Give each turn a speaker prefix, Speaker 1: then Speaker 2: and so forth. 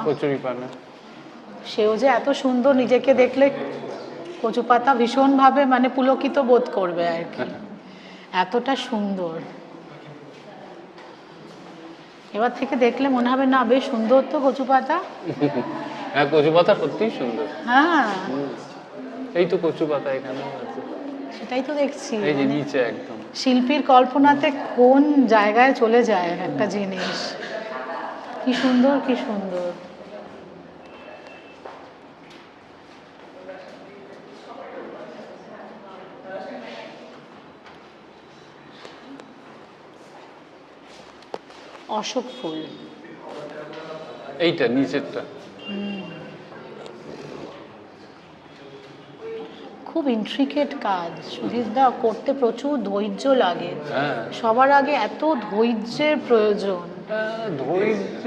Speaker 1: কচুরি পানা।
Speaker 2: সেও যে এত সুন্দর, নিজেকে দেখলে কচু পাতা ভীষণভাবে মানে পুলকিত বোধ করবে আর কি, এতটা সুন্দর। এবার থেকে দেখলে মনে হবে না বেশ সুন্দর তো কচু পাতা।
Speaker 1: হ্যাঁ, কচু পাতা সত্যিই সুন্দর।
Speaker 2: হ্যাঁ,
Speaker 1: এই তো কচু পাতা এখানে আছে,
Speaker 2: সেটাই তো দেখছি।
Speaker 1: এই যে নিচে একদম।
Speaker 2: শিল্পীর কল্পনাতে কোন জায়গায় চলে যায় একটা জিনিস, কি সুন্দর কি সুন্দর। অশোক ফুল,
Speaker 1: এইটা নিচেরটা
Speaker 2: খুব ইন্ট্রিকেট কাজ সুধীরদা, করতে প্রচুর ধৈর্য লাগে।
Speaker 1: হ্যাঁ,
Speaker 2: সবার আগে এত ধৈর্যের প্রয়োজন।
Speaker 1: ধৈর্য